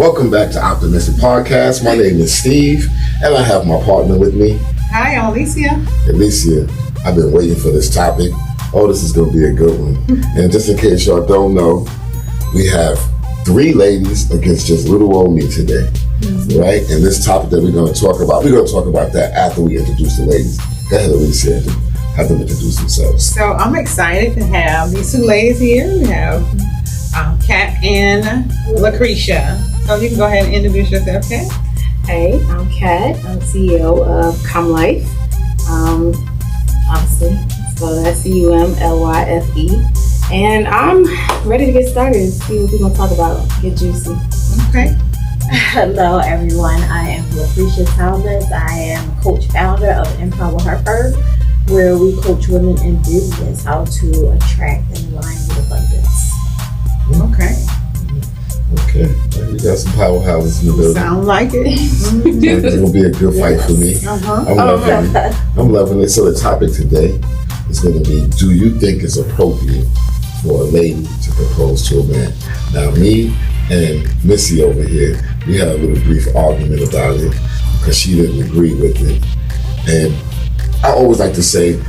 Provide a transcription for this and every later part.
Welcome back to Optimistic Podcast. My name is Steve, and I have my partner with me. Hi, I'm Alicia. Alicia, I've been waiting for this topic. Oh, this is going to be a good one. And just in case y'all don't know, we have 3 ladies against just little old me today, right? And this topic that we're going to talk about that after we introduce the ladies. Go ahead, Alicia, have them introduce themselves. So I'm excited to have these 2 ladies here. We have Kat and Lucretia. So you can go ahead and introduce yourself, Kat. Hey, I'm Kat. I'm CEO of Come Life. Obviously, so that's CUMLYFE. And I'm ready to get started and see what we're going to talk about. Get juicy. Okay. Hello, everyone. I am Lucretia Thomas. I am co-founder of Empower Her Firm, where we coach women in business how to attract and align with abundance. Okay. Okay, we got some powerhouses in the building. Sound like it. It's going to be a good fight for me. I'm loving it. So the topic today is going to be, do you think it's appropriate for a lady to propose to a man? Now, me and Missy over here, we had a little brief argument about it because she didn't agree with it. And I always like to say,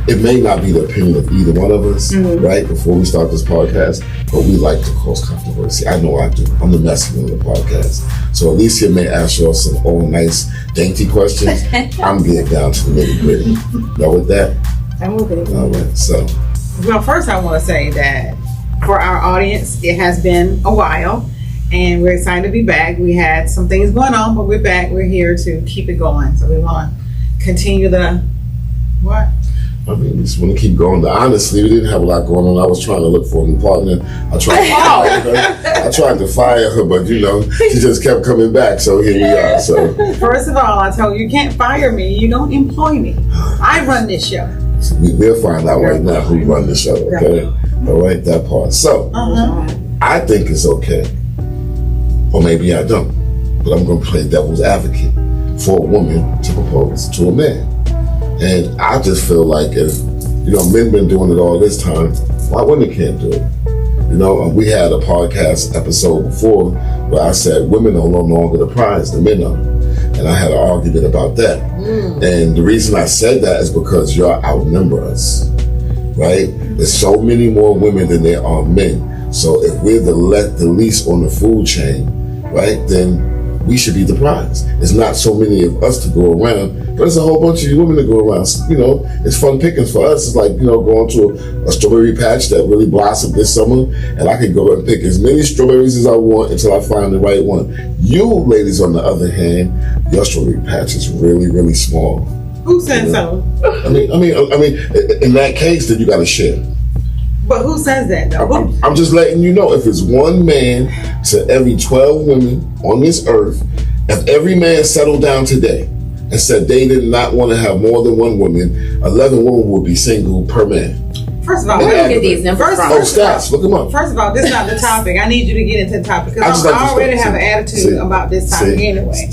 it may not be the opinion of either one of us, right, before we start this podcast, but we like to cause controversy. I know I do. I'm the messy one of the podcast. So Alicia may ask you some nice, dainty questions. I'm getting down to the nitty gritty. Y'all with that? I'm with it. All right, so. Well, first I want to say that for our audience, it has been a while, and we're excited to be back. We had some things going on, but we're back. We're here to keep it going. So we want to continue the, what? I mean, we just want to keep going. Honestly, we didn't have a lot going on. I was trying to look for a new partner. I tried to fire her, but she just kept coming back. So here we are. So First of all, I told you can't fire me. You don't employ me. I run this show. we'll find out right now who run the show, okay? All right, that part. So I think it's okay, or maybe I don't, but I'm going to play devil's advocate for a woman to propose to a man. And I just feel like if, men been doing it all this time, why women can't do it? We had a podcast episode before where I said women are no longer the prize, the men are. And I had an argument about that. And the reason I said that is because y'all outnumber us, right? There's so many more women than there are men. So if we're the least on the food chain, right, then we should be the prize. There's not so many of us to go around, but there's a whole bunch of women to go around. It's fun pickings for us. It's like, going to a strawberry patch that really blossomed this summer, and I can go and pick as many strawberries as I want until I find the right one. You ladies, on the other hand, your strawberry patch is really, really small. Who said so? I mean, in that case, then you got to share. But who says that, though? I'm just letting you know, if it's one man to every 12 women on this earth, if every man settled down today and said they did not want to have more than one woman, 11 women would be single per man. First of all, where do you get these numbers from? Stats, look them up. First of all, this is not the topic. I need you to get into the topic because I already have an attitude about this topic anyway.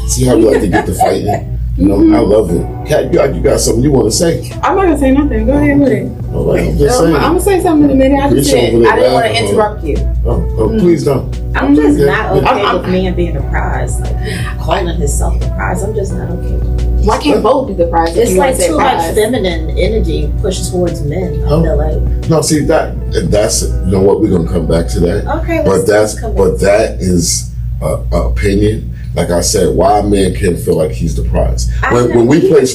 See how we like to get the fight in? I love it. Kat, you got something you want to say? I'm not going to say nothing. Go ahead with it. All right, I'm just saying. I'm going to say something in a minute. I didn't want to interrupt you. Oh, please don't. I'm just not okay with man being the prize, like calling himself the prize. I'm just not okay with it. Why can't both be the prize? It's like too much feminine energy pushed towards men. I feel like. No, see that's what, we're gonna come back to that. Okay, but that is opinion. Like I said, why men can't feel like he's the prize. When we play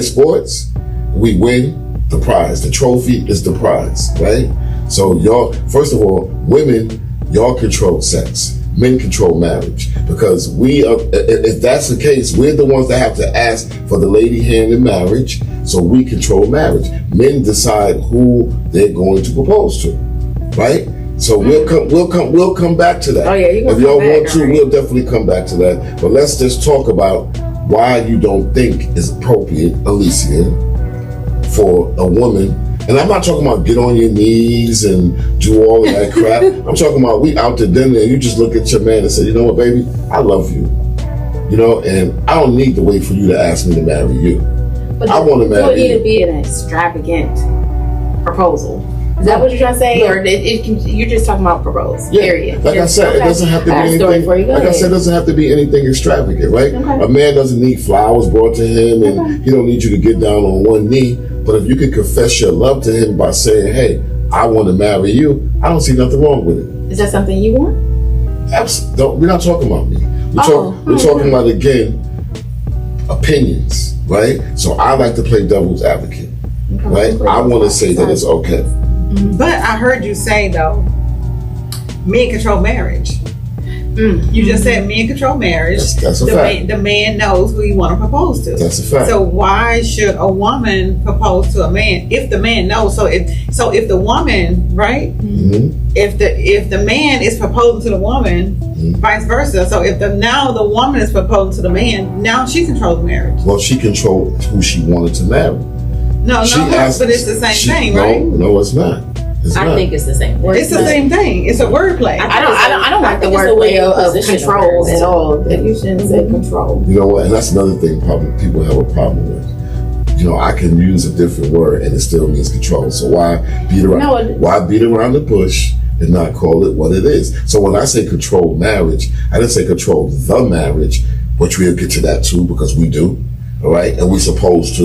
sports, we win the prize. The trophy is the prize, right? So y'all, first of all, women, y'all control sex. Men control marriage, because we are, if that's the case, we're the ones that have to ask for the lady hand in marriage, so we control marriage. Men decide who they're going to propose to, right? So we'll come back to that. Oh yeah, if y'all want to, we'll definitely come back to that. But let's just talk about why you don't think it's appropriate, Alicia, for a woman. And I'm not talking about get on your knees and do all of that crap. I'm talking about we out to dinner and you just look at your man and say, you know what, baby, I love you. And I don't need to wait for you to ask me to marry you. But I want to marry you. It need to be an extravagant proposal. Is that what you're trying to say, or you're just talking about propose? Yeah. Period. Like I said, it doesn't have to be I got a story anything. for you. Go Like I ahead. said, it doesn't have to be anything extravagant, right? Okay. A man doesn't need flowers brought to him, and he don't need you to get down on one knee. But if you can confess your love to him by saying, "Hey, I want to marry you," I don't see nothing wrong with it. Is that something you want? Absolutely. We're not talking about me. We're talking about, again, opinions, right? So I like to play devil's advocate, right? I want to say that it's okay. But I heard you say though, men control marriage. You just said men control marriage. That's a fact. The man knows who he want to propose to. That's a fact. So why should a woman propose to a man if the man knows? So if the woman, right? If the man is proposing to the woman, vice versa. So if the woman is proposing to the man, now she controls the marriage. Well, she controlled who she wanted to marry. No, but it's the same thing, right? No, it's not. It's I not. think it's the same. It's the same thing. It's a wordplay. I don't like the think it's word the way you of position control words. at all. That you shouldn't say control. You know what? And that's another thing people have a problem with. You know, I can use a different word and it still means control. So why beat around the bush and not call it what it is? So when I say control marriage, I didn't say control the marriage, which we'll get to that too because we do. All right, and we're supposed to.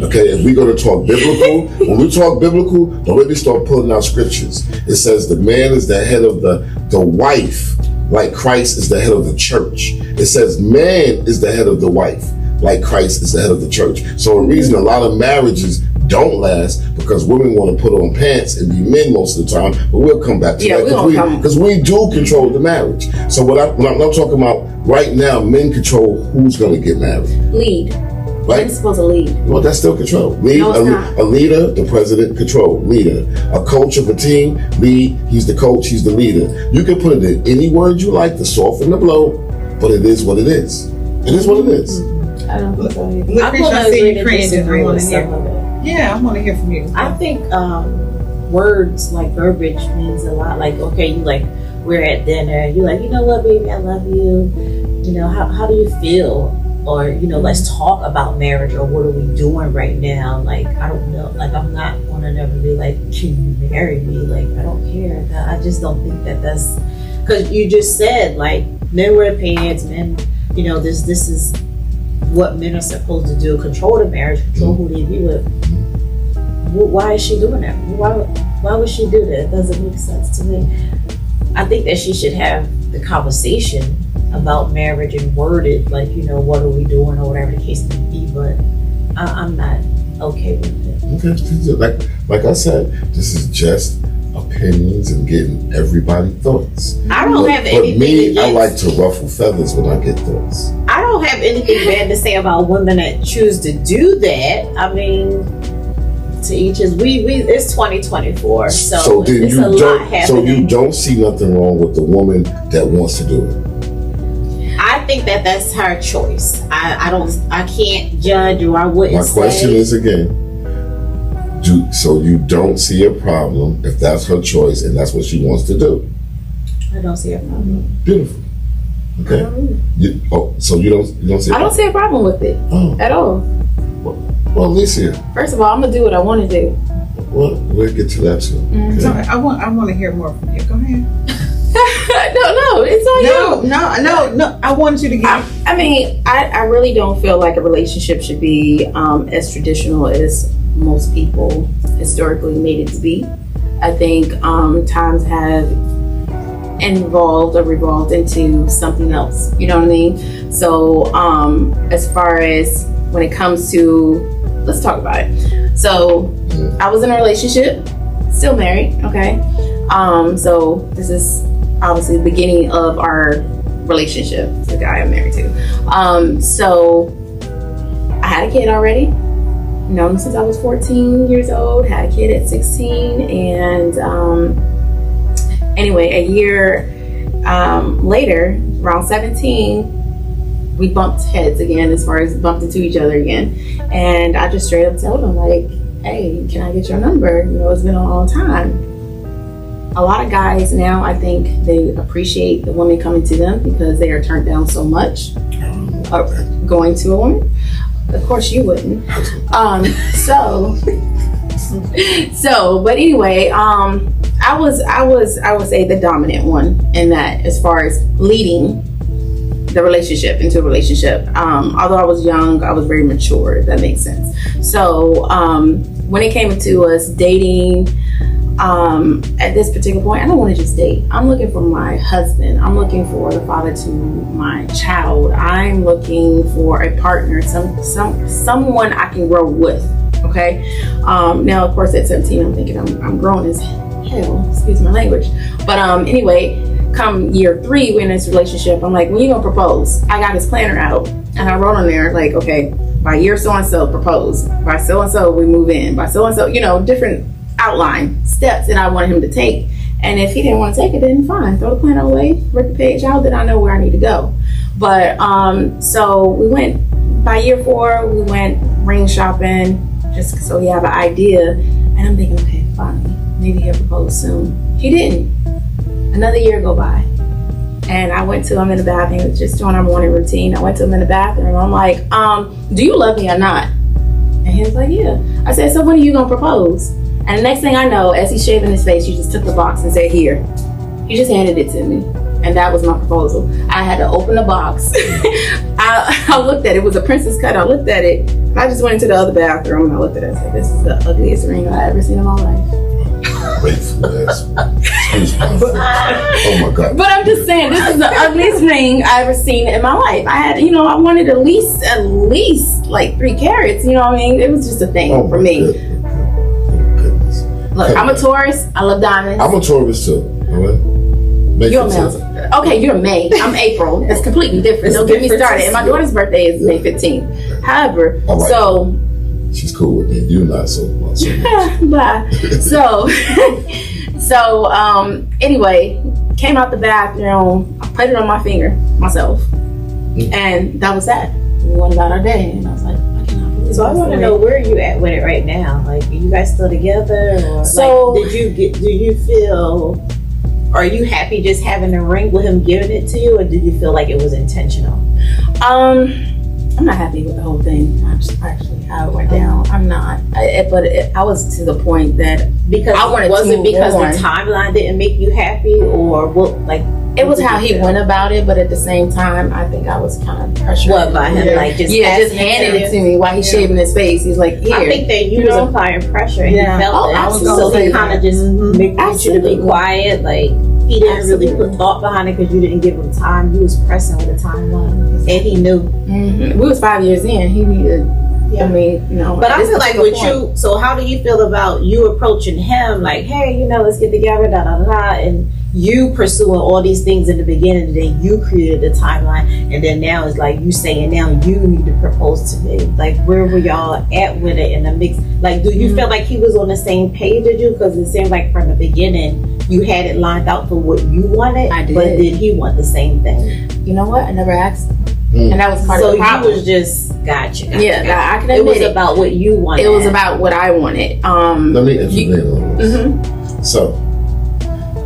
Okay, if we're going to talk biblical, when we talk biblical, don't let me start pulling out scriptures. It says the man is the head of the wife, like Christ is the head of the church. It says man is the head of the wife, like Christ is the head of the church. So a reason a lot of marriages don't last because women want to put on pants and be men most of the time. But we'll come back to that because we do control the marriage. So when I'm talking about right now, men control who's going to get married. Lead. Right? Men's supposed to lead. Well, that's still control. A leader, the president, control. Leader. A coach of a team, lead. He's the coach, he's the leader. You can put it in any word you like to soften the blow, but it is what it is. It is what it is. I don't think so either. Lucretia, I see you cringing. I want to hear. some of it. Yeah, I want to hear from you. I think words like verbiage means a lot. Like, okay, we're at dinner. You're like, you know what, baby, I love you. You know, how do you feel? Or, you know, let's talk about marriage or what are we doing right now? Like, I don't know. Like, I'm not going to never be like, can you marry me? Like, I don't care. I just don't think that's, because you just said, like, men wear pants, men, you know, this is what men are supposed to do. Control the marriage, control who they be with. Why is she doing that? Why would she do that? It doesn't make sense to me. I think that she should have the conversation about marriage and word it like, you know, what are we doing or whatever the case may be, but I'm not okay with it. Okay, like I said, this is just opinions and getting everybody's thoughts. I don't have anything But me, against, I like to ruffle feathers when I get thoughts. I don't have anything bad to say about women that choose to do that. I mean, to each his. It's 2024, so then it's you a lot don't. happening. So you don't see nothing wrong with the woman that wants to do it. I think that that's her choice. I can't judge, or I wouldn't My question say. is again. So you don't see a problem if that's her choice and that's what she wants to do. I don't see a problem. Beautiful. Okay. So you don't see. I don't see a problem with it at all. Well, Alicia. First of all, I'm gonna do what I want to do. Well, we'll get to that too. Okay. So I want to hear more from you. Go ahead. No, it's on you. No. I want you to get. I mean, I really don't feel like a relationship should be as traditional as most people historically made it to be. I think times have evolved or revolved into something else. You know what I mean? So as far as when it comes to, let's talk about it. So I was in a relationship, still married, okay? So this is obviously the beginning of our relationship, the guy I'm married to. So I had a kid already, known him since I was 14 years old, had a kid at 16, and anyway, a year later, around 17, we bumped heads again, as far as bumped into each other again. And I just straight up told him, like, hey, can I get your number? You know, it's been a long time. A lot of guys now, I think they appreciate the woman coming to them because they are turned down so much going to a woman. Of course you wouldn't. So So, but anyway, I would say the dominant one in that, as far as leading the relationship into a relationship. Although I was young, I was very mature, if that makes sense. So when it came to us dating, at this particular point, I don't want to just date. I'm looking for my husband. I'm looking for the father to my child. I'm looking for a partner, someone I can grow with. Okay. Now, of course, at 17, I'm thinking I'm grown as hell. Excuse my language. But anyway, come year 3, we're in this relationship. I'm like, when you gonna propose? I got his planner out, and I wrote on there like, okay, by year so and so propose. By so and so we move in. By so and so, different outline steps that I wanted him to take. And if he didn't want to take it, then fine, throw the planner away, rip the page out, then I know where I need to go. But so we went, by year 4, we went ring shopping, just so we have an idea. And I'm thinking, okay, finally, maybe he'll propose soon. He didn't. Another year go by, and I went to him in the bathroom. He was just doing our morning routine. I went to him in the bathroom. I'm like, do you love me or not? And he was like, yeah. I said, so when are you gonna propose? And the next thing I know, as he's shaving his face, he just took the box and said, here. He just handed it to me. And that was my proposal. I had to open the box. I looked at it. It was a princess cut. I looked at it. I just went into the other bathroom and I looked at it and said, this is the ugliest ring I've ever seen in my life. Grateful ass. Oh my God. But I'm just saying, this is the ugliest ring I ever seen in my life. I had, I wanted at least like 3 carats. You know what I mean? It was just a thing for me. Goodness. Look, I'm a Taurus. I love diamonds. I'm a Taurus too. All right. You're a May. Okay, you're May. I'm April. That's completely different. Don't get me started. And my daughter's birthday is May 15th. However, right. So she's cool with me. You're not so much. Bye. So anyway, came out the bathroom. I put it on my finger myself, and that was that. We went about our day, and I was like, I cannot believe. So I want to know, where are you at with it right now? Like, are you guys still together, or So- like, do you feel? Are you happy just having a ring with him giving it to you, or did you feel like it was intentional? I'm not happy with the whole thing. Actually, how it went down. I'm not. I was to the point that Because I wanted was to it move because on. the timeline didn't make you happy, or what? Like, it was what how did he you feel? went about it, but at the same time, I think I was kind of pressured. What, by him, like, just just passing handing it it to to me while he's shaving his face. He's like, here. I think that you You was know? applying pressure, and Yeah. he felt Oh, it. absolutely. So he kind of just made you to be Absolutely. quiet. Like, he didn't really Absolutely. put thought behind it because you didn't give him time. You was pressing with the timeline, and he knew. Mhm. We was 5 years in. He needed. Yeah. I mean, But at I this feel like particular with point- you, so how do you feel about you approaching him like, hey, let's get together, da da da da, and you pursuing all these things in the beginning, and then you created the timeline, and then now it's like you saying now you need to propose to me. Like, where were y'all at with it in the mix? Like, do you feel like he was on the same page as you? Because it seemed like from the beginning you had it lined out for what you wanted, I did. but did he want the same thing? You know what? I never asked him. And that was part So of the you problem. was just gotcha. I can It admit was it. about what you wanted. It was about what I wanted. Let me intervene on this. Mhm. So,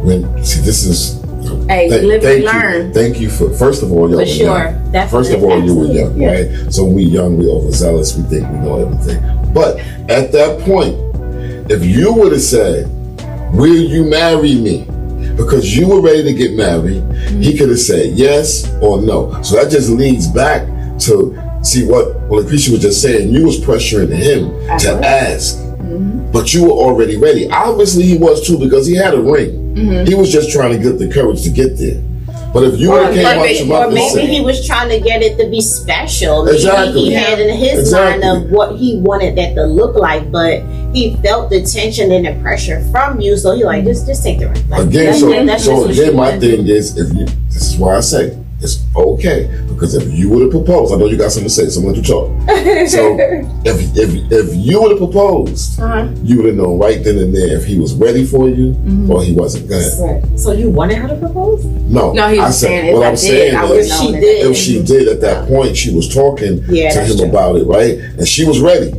this is. Hey, live and thank learn. you. Thank you for, first of all, y'all For were sure. young. Definitely. First of all, you were young, Yeah. right? So when we young, we overzealous, we think we know everything. But at that point, if you would have said, will you marry me? Because you were ready to get married, he could have said yes or no. So that just leads back to see what Lucretia was just saying. You was pressuring him to ask, but you were already ready. Obviously, he was too, because he had a ring. He was just trying to get the courage to get there. But if you would have came out your mouth Or and maybe said, he was trying to get it to be special. Maybe Exactly. he had in his Exactly. mind of what he wanted that to look like, but he felt the tension and the pressure from you, so he like just take the ring. Like, again, that's so just what again, you my wanted. thing is, this is why I say it's okay, because if you would have proposed, I know you got something to say, so I'm going to talk. So if you would have proposed, you would have known right then and there if he was ready for you or he wasn't. Go ahead. So you wanted her to propose? No, No, he I was said, saying if what I I'm did, saying I is, would If have she known did. if she did at that point, she was talking Yeah, to that's him true. about it, right? And she was ready.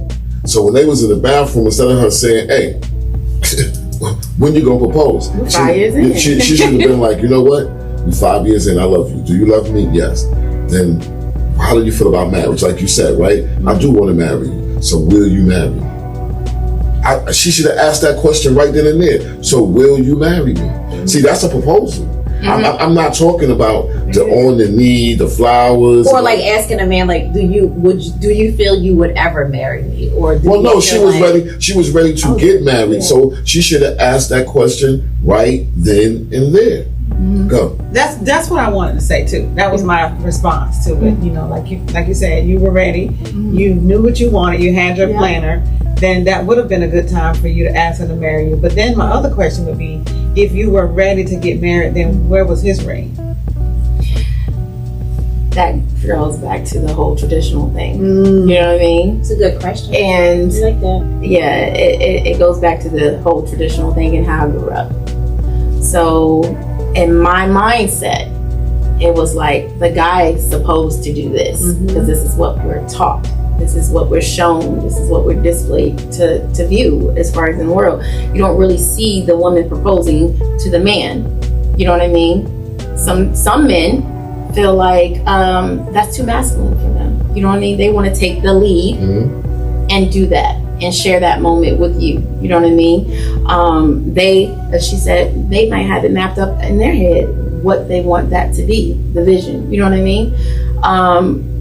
So when they was in the bathroom, instead of her saying, hey, when you gonna propose? 5 years in. She should have been like, you know what? We 5 years in, I love you. Do you love me? Yes. Then how do you feel about marriage? Like you said, right? I do want to marry you. So will you marry me? she should have asked that question right then and there. So, will you marry me? See, that's a proposal. I'm not talking about the on the knee, the flowers, Or like asking a man, like, do you feel you would ever marry me? Or do well, you no, feel she was like- ready. She was ready to get married, so she should have asked that question right then and there. Go. That's what I wanted to say too. That was my response to it. You know, like you said, you were ready. You knew what you wanted. You had your planner. Then that would have been a good time for you to ask him to marry you. But then my other question would be, if you were ready to get married, then where was his ring? That goes back to the whole traditional thing. You know what I mean? It's a good question. And I like that. yeah, it goes back to the whole traditional thing and how I grew up. So in my mindset, it was like the guy is supposed to do this because this is what we're taught. This is what we're shown. This is what we're displayed to view as far as in the world. You don't really see the woman proposing to the man. You know what I mean? Some men feel like that's too masculine for them. You know what I mean? They want to take the lead and do that and share that moment with you. You know what I mean? They, as she said, they might have it mapped up in their head what they want that to be, the vision. You know what I mean?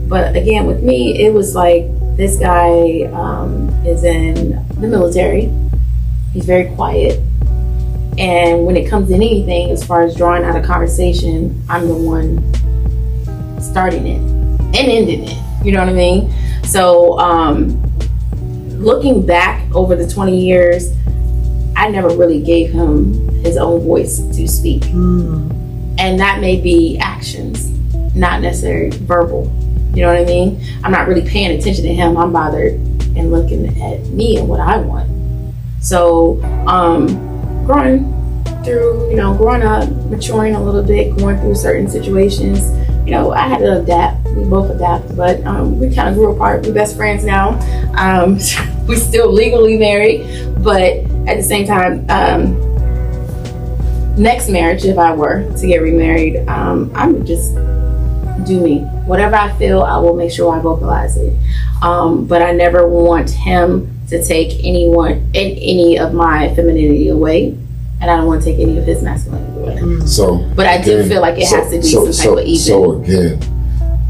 But again, with me, it was like this guy is in the military. He's very quiet. And when it comes to anything, as far as drawing out a conversation, I'm the one starting it and ending it. You know what I mean? So looking back over the 20 years, I never really gave him his own voice to speak. And that may be actions, not necessarily verbal. You know what I mean? I'm not really paying attention to him. I'm bothered and looking at me and what I want. So growing up, maturing a little bit, going through certain situations, you know, I had to adapt. We both adapt, but we kind of grew apart. We're best friends now. We're still legally married, but at the same time, next marriage, if I were to get remarried, I would just do me. Whatever I feel, I will make sure I vocalize it. But I never want him to take any of my femininity away, and I don't want to take any of his masculinity away. So, but I do feel like it has to be some type of even. So again,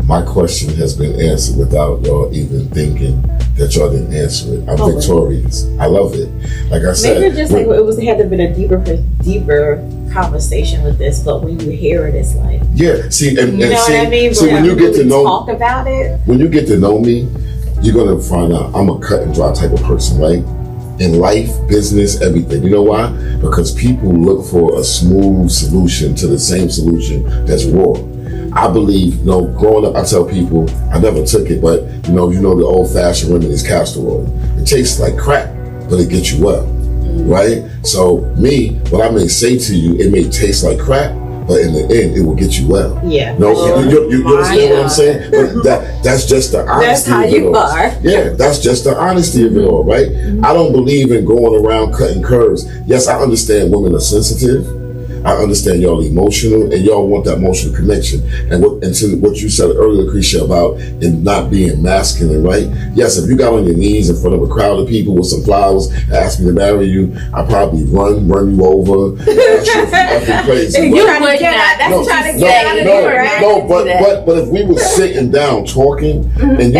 my question has been answered without y'all even thinking that y'all didn't answer it. I'm victorious. I love it. Like I said, maybe just like it had to have been a deeper conversation with this, but when you hear it, it's like see, and you know see, what I mean. See, when you get to know, talk about it. When you get to know me, you're gonna find out I'm a cut and dry type of person, right? In life, business, everything. You know why? Because people look for a smooth solution to the same solution that's raw. I believe, growing up, I tell people, I never took it, but the old-fashioned remedy is castor oil. It tastes like crap, but it gets you well, right? So what I may say to you, it may taste like crap, but in the end, it will get you well. Yeah. You understand what I'm saying? But that's just the honesty. That's how of it you all. are. Yeah, that's just the honesty of it all, right? I don't believe in going around cutting curves. Yes, I understand women are sensitive. I understand y'all emotional and y'all want that emotional connection. And to what you said earlier, Krisha, about it not being masculine, right? Yes, if you got on your knees in front of a crowd of people with some flowers and ask me to marry you, I'd probably run you over, ask you if you're acting crazy. You would not. That's trying to get out of there, right? But if we were sitting down talking and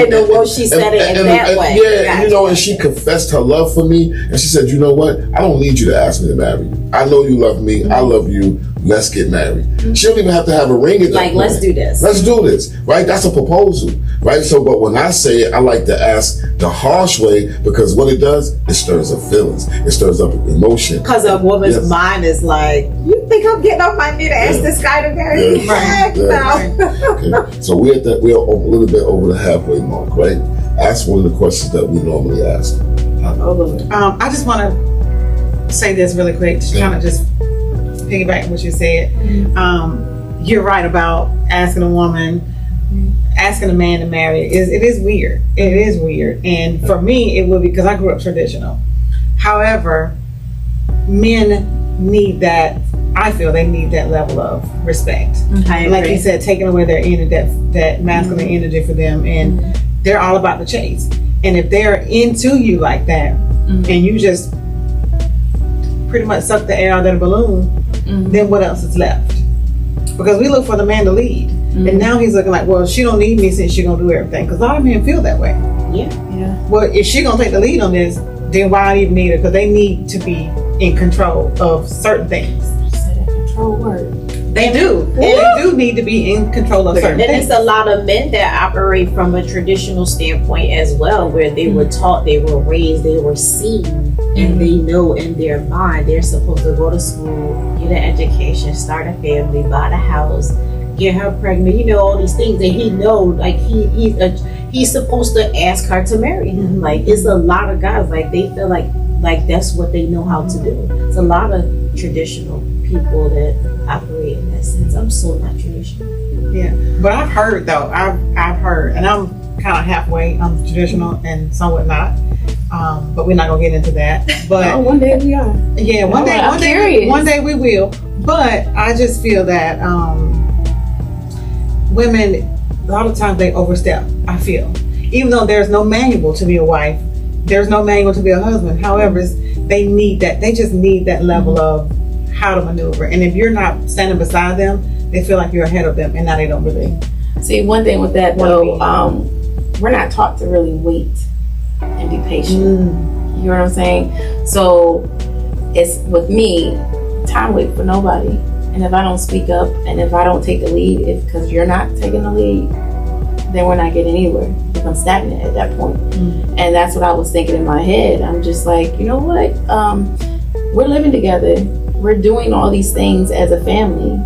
she said it in that way. Yeah, gotcha. And she confessed her love for me and she said, you know what? I don't need you to ask me to marry you. I know you love me. I love you. Let's get married. She don't even have to have a ring at that point. Let's do this. Let's do this, right? That's a proposal, right? So, but when I say it, I like to ask the harsh way because what it does, it stirs up feelings. It stirs up emotion. Because a woman's mind is like, you think I'm getting off my knee to ask this guy to marry me? Heck no. Okay. So we're a little bit over the halfway mark, right? Ask one of the questions that we normally ask. I just want to say this really quick, to kind of just piggyback on what you said. You're right about asking a man to marry. It is weird. It is weird. And for me, it would be because I grew up traditional. However, men need that. I feel they need that level of respect. Like you said, taking away their energy, that masculine energy for them, and they're all about the chase. And if they're into you like that, Mhm. and you just pretty much suck the air out of the balloon, Mhm. then what else is left? Because we look for the man to lead. Mhm. And now he's looking like, well, she don't need me since she gonna do everything. Because a lot of men feel that way. Yeah. Well, if she gonna take the lead on this, then why I even need her? Because they need to be in control of certain things. Say that control word. They do. And they do need to be in control of certain And things. it's a lot of men that operate from a traditional standpoint as well, where they were taught, they were raised, they were seen, and they know in their mind they're supposed to go to school, get an education, start a family, buy the house, get her pregnant, all these things that he know, like he's supposed to ask her to marry him. Like it's a lot of guys, like they feel like that's what they know how to do. It's a lot of traditional people that operate in that sense. I'm so not traditional. Yeah. But I've heard though, I've heard, and I'm kind of halfway, I'm traditional and somewhat not. But we're not gonna get into that. But Oh, one day we are. yeah, one I'm day curious. one day we will. But I just feel that women, a lot of times they overstep, I feel. Even though there's no manual to be a wife, there's no manual to be a husband. However, they need that, they just need that level of how to maneuver. And if you're not standing beside them, they feel like you're ahead of them, and now they don't really. See, one thing with that though, we're not taught to really wait and be patient. You know what I'm saying? So it's with me, time wait for nobody. And if I don't speak up and if I don't take the lead, because you're not taking the lead, then we're not getting anywhere. We become stagnant at that point. And that's what I was thinking in my head. I'm just like, you know what? We're living together. We're doing all these things as a family.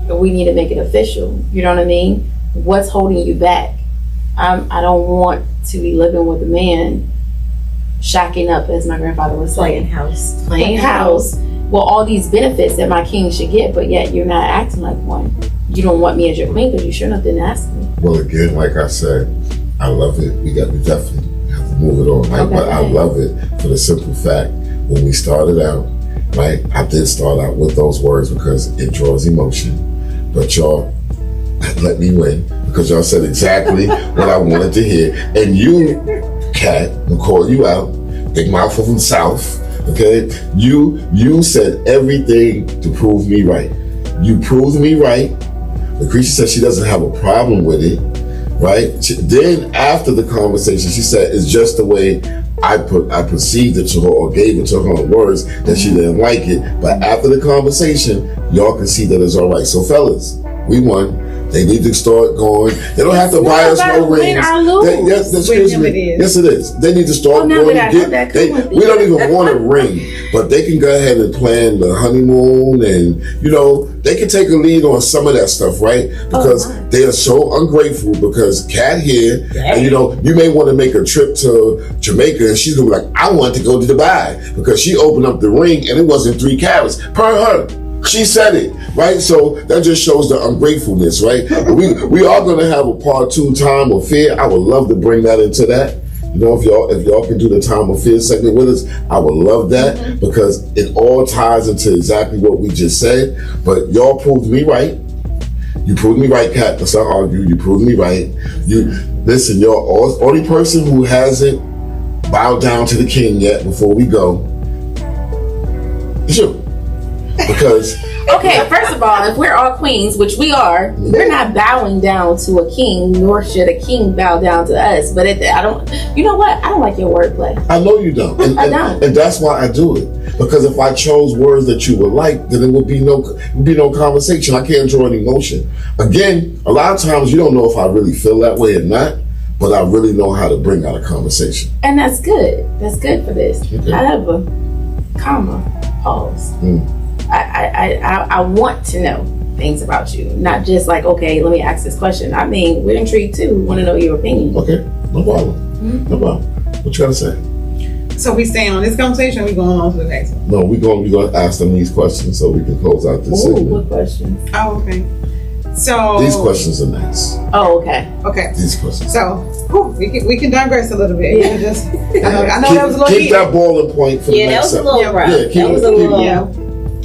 But we need to make it official. You know what I mean? What's holding you back? I don't want to be living with a man shacking up, as my grandfather was saying. Playing house. Well, all these benefits that my king should get, but yet you're not acting like one. You don't want me as your queen because you sure enough didn't ask me. Well, again, like I said, I love it. We definitely have to move it on, right? Okay. But I love it for the simple fact, when we started out, right, I did start out with those words because it draws emotion. But y'all let me win because y'all said exactly what I wanted to hear. And you, Kat, I'm gonna call you out, big mouth from the South, okay? You said everything to prove me right. You proved me right. Lucretia said she doesn't have a problem with it, right? Then after the conversation, she said it's just the way I perceived it to her or gave it to her in words that she didn't like it. But after the conversation, y'all can see that it's all right. So fellas, we won. They need to start going. They don't have to buy us no rings. Yes, excuse me. Yes, it is. They need to start going. We don't even want a ring, but they can go ahead and plan the honeymoon, and they can take a lead on some of that stuff, right? Because they are so ungrateful. Because Kat here, and you may want to make a trip to Jamaica, and she's gonna be like, I want to go to Dubai because she opened up the ring and it wasn't 3 carats per her. She said it, right? So that just shows the ungratefulness, right? We are gonna have a part 2, time of fear. I would love to bring that into that. If y'all can do the time of fear segment with us, I would love that because it all ties into exactly what we just said. But y'all proved me right. You proved me right, Kat. Let's not argue. You proved me right. Listen, y'all. Only person who hasn't bowed down to the king yet before we go is you. Because okay, first of all, if we're all queens, which we are, we're not bowing down to a king, nor should a king bow down to us. But I don't. You know what? I don't like your wordplay. I know you don't. I don't. And that's why I do it. Because if I chose words that you would like, then it would be no conversation. I can't draw an emotion. Again, a lot of times you don't know if I really feel that way or not, but I really know how to bring out a conversation. And that's good. That's good for this. Okay. However, comma, pause. I want to know things about you, not just like, okay, let me ask this question. I mean, we're intrigued too. We want to know your opinion. Okay, no problem. No problem. What you gotta say? So we staying on this conversation, or we going on to the next one? No, we're gonna ask them these questions so we can close out this Ooh, segment. what questions? Oh, okay. So These questions are nice. Oh, okay. Okay. These questions. So we can digress a little bit. Yeah. Just, I know that was a little Keep that ball in point for the Yeah, that next was a segment. little rough. Yeah, keep That was it- a keep it- little. Yeah.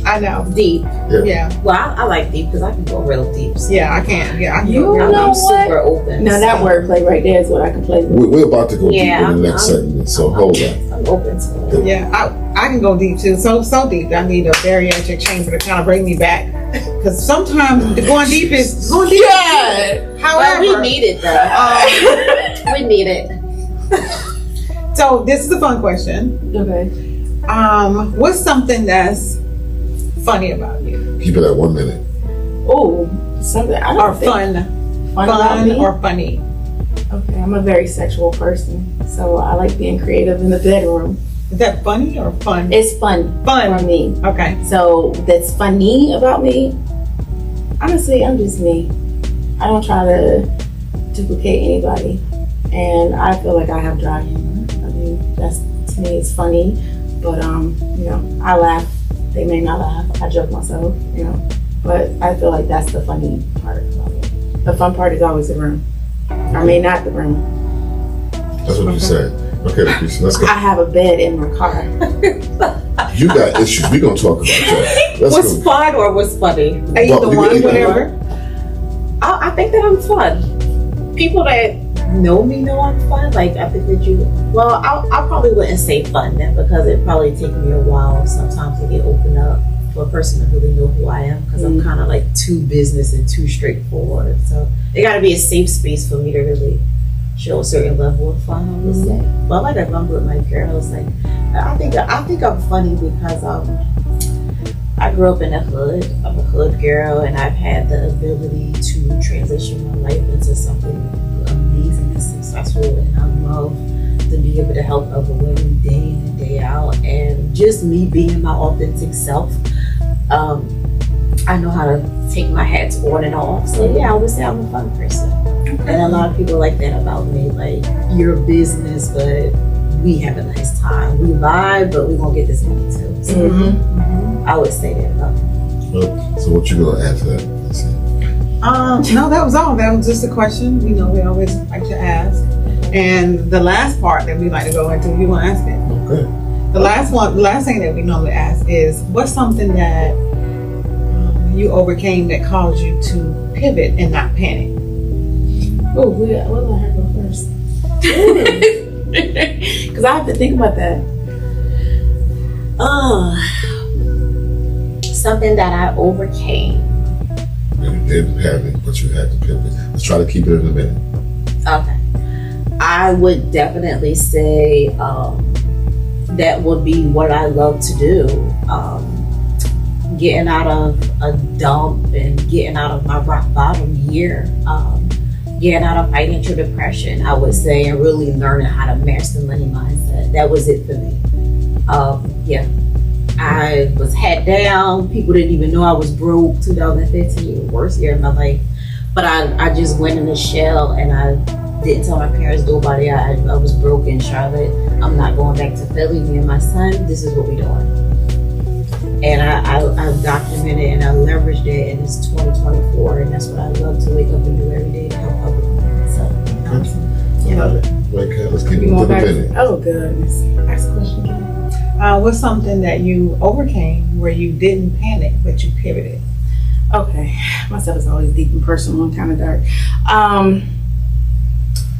I know. Deep. Yeah. Well, I like deep because I can go real deep. So. Yeah, I can't. Yeah, I can You go know down. what? super open. Now that so wordplay right there is what I can play with. We're about to go deep Yeah, in the next I'm- segment, so hold on. I'm open to it. Yeah, I can go deep too. So deep. I need a bariatric chamber to kind of bring me back. Because sometimes going deep is going deep. Yeah. However, Well, we need it though. We need it. so this is a fun question. Okay. What's something that's funny about you, Keep it at 1 minute. Oh, something I don't or think fun about me? or funny? Okay, I'm a very sexual person, so I like being creative in the bedroom. Is that funny or fun? It's fun Fun. for me. Okay. So that's funny about me. Honestly, I'm just me. I don't try to duplicate anybody, and I feel like I have dry humor. I mean, that's to me, it's funny, but you know, I laugh. They may not laugh. I joke myself, you know, but I feel like that's the funny part about me. The fun part is always the room. I mean, not the room. That's what you said. Okay, Lucretia, let's go. I have a bed in my car. You got issues. We're going to talk about that. Let's What's go. fun or what's funny? Either we one, can either whatever. I think that I'm fun. People that know me know I'm fun. Like I think that you. Well, I probably wouldn't say fun then because it probably take me a while sometimes to get opened up for a person to really know who I am because I'm kind of like too business and too straightforward. So it got to be a safe space for me to really show a certain level of fun. I would say. But like I remember with my girls, like I think I'm funny because I grew up in the hood. I'm a hood girl, and I've had the ability to transition my life into something amazing and successful. And I love to be able to help other women day in and day out. And just me being my authentic self, I know how to take my hats on and off. So yeah, I would say I'm a fun person. And a lot of people like that about me. Like, you're business, but we have a nice time. We vibe, but we gonna get this money too. So I would say that about me. So what you going to add to that? Let's see. No, that was all. That was just a question. We always like to ask. And the last part that we like to go into, you want to ask it? Okay. The last thing that we normally ask is, what's something that you overcame that caused you to pivot and not panic? Oh, what did I have go first? Because I have to think about that. Something that I overcame. You didn't panic, but you had to pivot. Let's try to keep it in a minute. Okay. I would definitely say that would be what I love to do. Getting out of a dump and getting out of my rock bottom year. Getting out of financial depression, I would say, and really learning how to master money mindset. That was it for me. Yeah. I was head down. People didn't even know I was broke. 2015, the worst year of my life. But I just went in a shell and I didn't tell my parents, nobody. I was broke in Charlotte. I'm not going back to Philly. Me and my son, this is what we're doing. And I've documented and I leveraged it, and it's 2024, and that's what I love to wake up and do every day to help other people. So, yeah. Okay, let's keep it You to going the back? minute. Oh, goodness. Ask a question again. What's something that you overcame where you didn't panic, but you pivoted? Okay, my stuff is always deep and personal and kind of dark.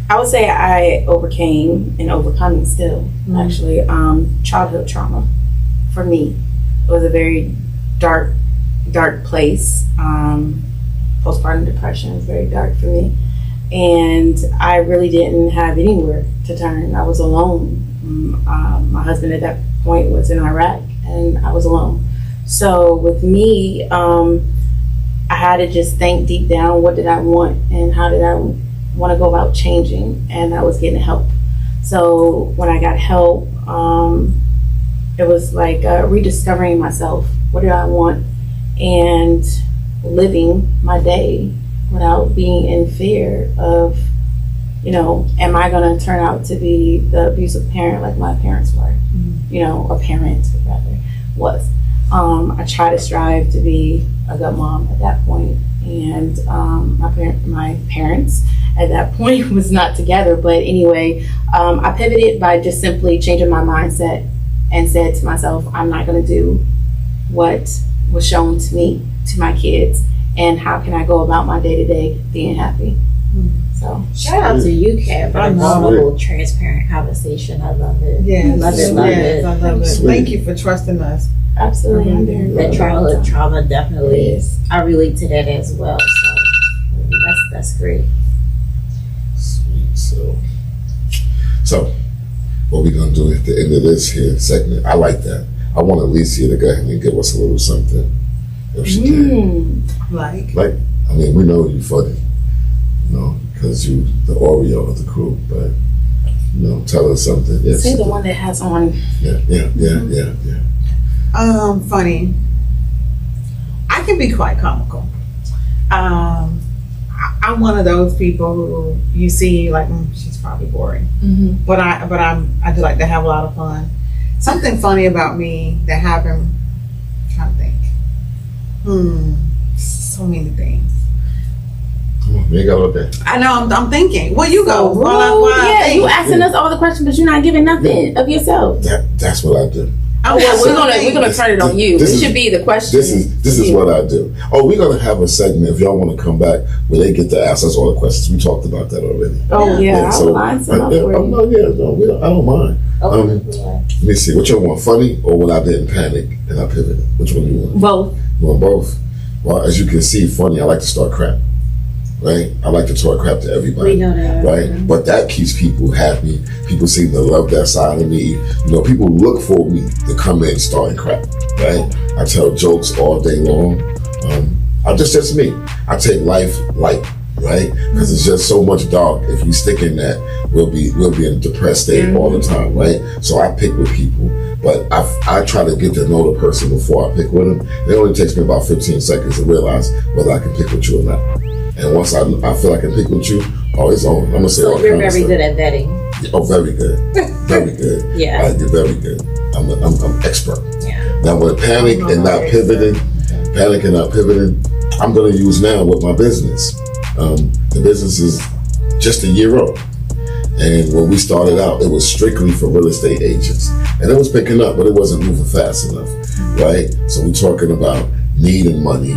I would say I overcame and overcoming still, actually, childhood trauma for me. It was a very dark place. Postpartum depression was very dark for me. And I really didn't have anywhere to turn. I was alone. My husband at that point was in Iraq, and I was alone. So with me, I had to just think deep down, what did I want and how did I want to go about changing? And I was getting help. So when I got help, it was like rediscovering myself. What do I want? And living my day without being in fear of, am I going to turn out to be the abusive parent like my parents were? A parent rather was. I try to strive to be a good mom at that point, and my parents at that point was not together. But anyway, I pivoted by just simply changing my mindset and said to myself, I'm not going to do what was shown to me, to my kids, and how can I go about my day-to-day being happy. So Shout out to you, Kat, for I the know. vulnerable, transparent conversation. I love it. Yes. Love it, love Yes, it. I love it. Sweet. Thank you for trusting us. absolutely, I'm very That grateful. trauma definitely is. I relate to that as well. So that's great. Sweet. So what we gonna do at the end of this here segment? I like that. I want Alicia to go ahead and give us a little something, if she can. Like, I mean, we know you funny, because you the Oreo of the crew. But tell us something. Yes. Say the one that has on. Yeah. funny. I can be quite comical. I'm one of those people who you see like she's probably boring, but I do like to have a lot of fun. Something funny about me that happened. I'm trying to think. So many things. Come on, we ain't got all day. I know. I'm thinking. Well, you go. So While I rude. Yeah, think. you asking us all the questions, but you're not giving nothing of yourself. That's what I do. Oh, well, we're gonna turn it on you. This This is- should be the question. This is what I do. Oh, we're gonna have a segment if y'all want to come back where they get to ask us all the questions. We talked about that already. Oh yeah, so I'll line some up for you. I don't mind. Let me see. What you want? Funny or when I didn't panic and I pivoted? Which one you want? Both. You want both? Well, as you can see, funny. I like to start crap. Right? I like to talk crap to everybody. We know that. Right? But that keeps people happy. People seem to love that side of me. People look for me to come in starting crap. Right? I tell jokes all day long. I'm just me. I take life light. Right? Because it's just so much dark. If we stick in that, we'll be in a depressed state all the time. Right? So I pick with people. But I try to get to know the person before I pick with them. It only takes me about 15 seconds to realize whether I can pick with you or not. And once I feel I can pick with you, it's on. I'm gonna say all So you're kinds very of good at vetting. stuff. Oh, very good, very good. Yeah. You're very good. I'm expert. Yeah. Now with panic and not pivoting, I'm gonna use now with my business. The business is just a year old. And when we started out, it was strictly for real estate agents. And it was picking up, but it wasn't moving fast enough, right? So we're talking about needing money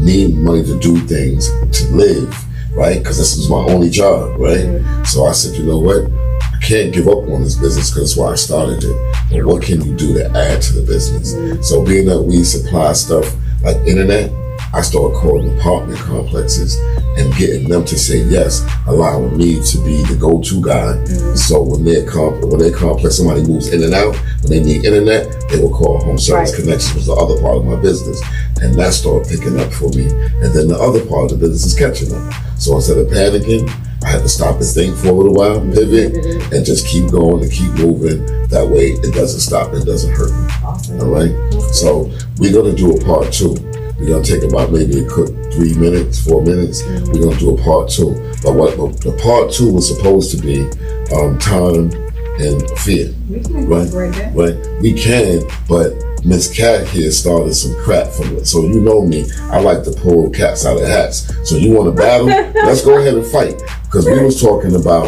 to do things, to live, right? Because this was my only job, right? So I said, you know what? I can't give up on this business because that's why I started it. But what can you do to add to the business? So being that we supply stuff like internet, I started calling apartment complexes and getting them to say yes, allowing me to be the go-to guy. So when their complex, somebody moves in and out, when they need internet, they will call Home Service Connections, was the other part of my business. And that started picking up for me. And then the other part of the business is catching up. So instead of panicking, I had to stop and think for a little while, pivot, and just keep going and keep moving. That way it doesn't stop, it doesn't hurt me. Awesome. All right? So we're gonna do a part 2. We're gonna take about maybe a quick 3 minutes, 4 minutes. We're gonna do a part 2. But the part 2 was supposed to be time and fear. we can Right. incorporate that. Right? We can, but Miss Cat here started some crap from it. So you know me, I like to pull cats out of hats. So you want to battle? Let's go ahead and fight. Because we was talking about,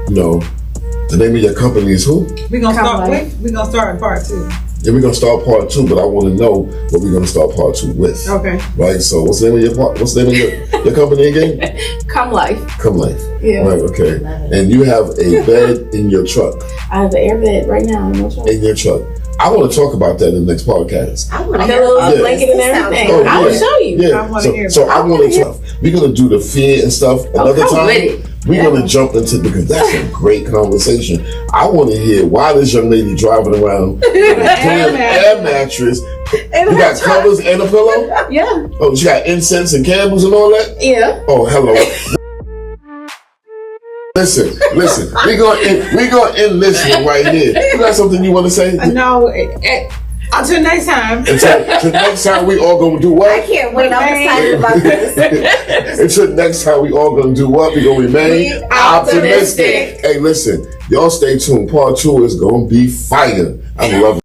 the name of your company is who? We're gonna Come start. on. We're gonna start in part 2. Yeah, we're gonna start part 2, but I want to know what we're gonna start part 2 with. Okay. Right? So what's the name of your company again? Come life. Come Life. Yeah. Right, okay. Love it. And you have a bed in your truck. I have an air bed right now in my truck. In your truck. I want to talk about that in the next podcast. I want to hear Pillows, about Yeah. blanket, and This sounds everything. good. I will Yeah. show you. Yeah. I wanna hear So about I want to. We're gonna do the fear and stuff another come time. with it. We're Yeah. gonna jump into because that's a great conversation. I want to hear why this young lady driving around with a damn air mattress. You got covers and a pillow. Yeah. Oh, she got incense and candles and all that. Yeah. Oh, hello. Listen. We gonna end this one right here. You got something you want to say? No. Until next time. Until next time, we all gonna do what? I can't wait. I'm excited about this. Until next time, we all gonna do what? We gonna remain Be optimistic. Hey, listen, y'all stay tuned. Part 2 is gonna be fire. I love it.